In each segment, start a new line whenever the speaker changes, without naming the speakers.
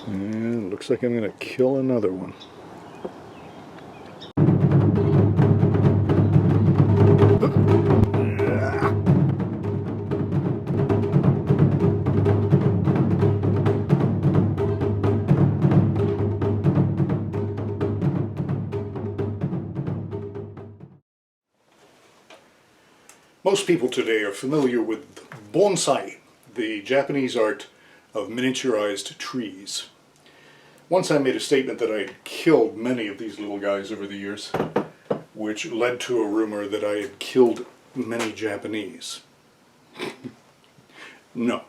And looks like I'm going to kill another one. Most people today are familiar with bonsai, the Japanese art of miniaturized trees. Once I made a statement that I had killed many of these little guys over the years, which led to a rumor that I had killed many Japanese. No.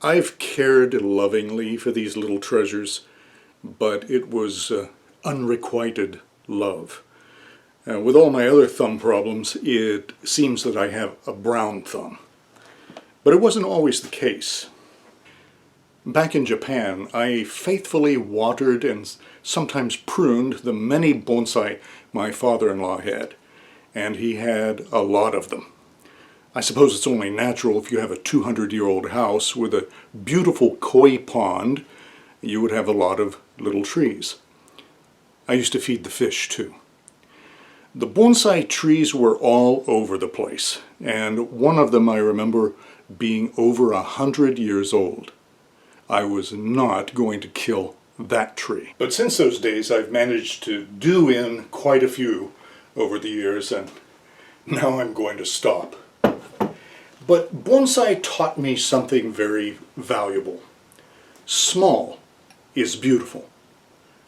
I've cared lovingly for these little treasures, but it was unrequited love. With all my other thumb problems, it seems that I have a brown thumb. But it wasn't always the case. Back in Japan, I faithfully watered and sometimes pruned the many bonsai my father-in-law had, and he had a lot of them. I suppose it's only natural if you have a 200-year-old house with a beautiful koi pond, you would have a lot of little trees. I used to feed the fish too. The bonsai trees were all over the place, and one of them I remember being over 100 years old. I was not going to kill that tree. But since those days I've managed to do in quite a few over the years, and now I'm going to stop. But bonsai taught me something very valuable. Small is beautiful.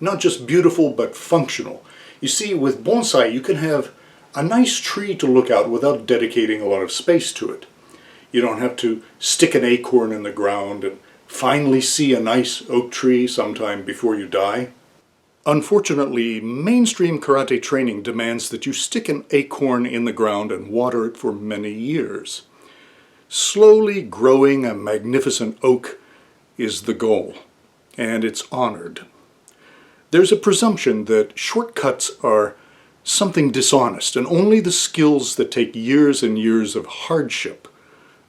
Not just beautiful, but functional. You see, with bonsai you can have a nice tree to look out without dedicating a lot of space to it. You don't have to stick an acorn in the ground and finally see a nice oak tree sometime before you die. Unfortunately, mainstream karate training demands that you stick an acorn in the ground and water it for many years. Slowly growing a magnificent oak is the goal, and it's honored. There's a presumption that shortcuts are something dishonest, and only the skills that take years and years of hardship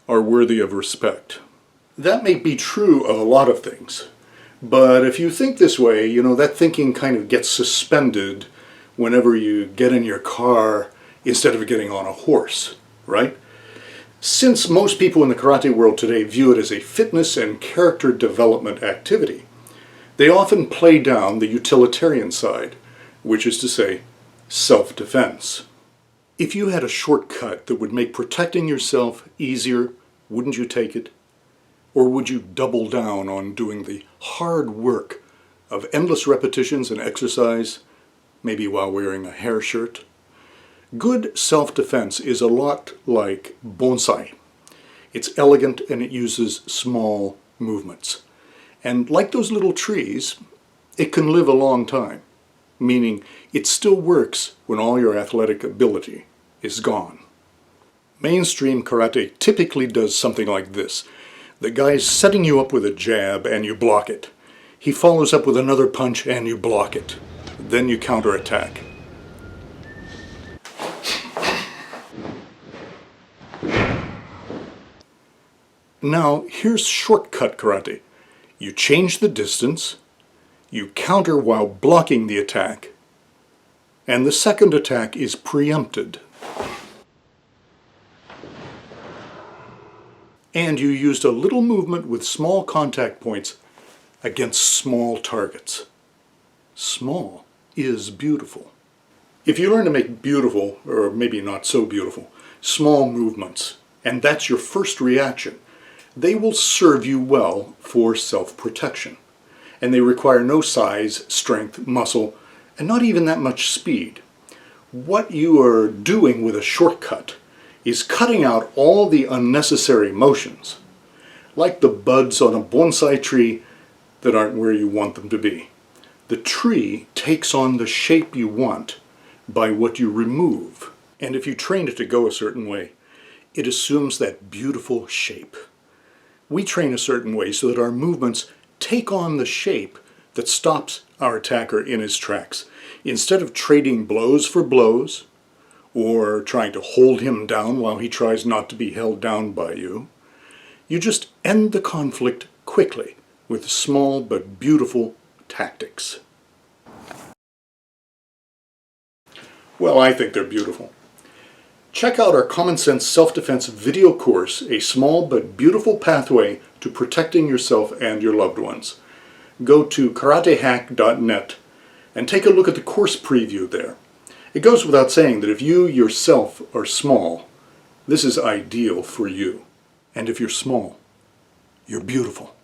are worthy of respect. That may be true of a lot of things, but if you think this way, you know, that thinking kind of gets suspended whenever you get in your car instead of getting on a horse, right? Since most people in the karate world today view it as a fitness and character development activity, they often play down the utilitarian side, which is to say, self-defense. If you had a shortcut that would make protecting yourself easier, wouldn't you take it? Or would you double down on doing the hard work of endless repetitions and exercise, maybe while wearing a hair shirt? Good self-defense is a lot like bonsai. It's elegant and it uses small movements. And like those little trees, it can live a long time, meaning it still works when all your athletic ability is gone. Mainstream karate typically does something like this. The guy's setting you up with a jab and you block it. He follows up with another punch and you block it. Then you counterattack. Now, here's shortcut karate. You change the distance, you counter while blocking the attack, and the second attack is preempted. And you used a little movement with small contact points against small targets. Small is beautiful. If you learn to make beautiful, or maybe not so beautiful, small movements, and that's your first reaction, they will serve you well for self-protection. And they require no size, strength, muscle, and not even that much speed. What you are doing with a shortcut is cutting out all the unnecessary motions, like the buds on a bonsai tree that aren't where you want them to be. The tree takes on the shape you want by what you remove. And if you train it to go a certain way, it assumes that beautiful shape. We train a certain way so that our movements take on the shape that stops our attacker in his tracks. Instead of trading blows for blows, or trying to hold him down while he tries not to be held down by you, you just end the conflict quickly with small but beautiful tactics. Well, I think they're beautiful. Check out our Common Sense Self-Defense video course, A Small but Beautiful Pathway to Protecting Yourself and Your Loved Ones. Go to karatehack.net and take a look at the course preview there. It goes without saying that if you yourself are small, this is ideal for you. And if you're small, you're beautiful.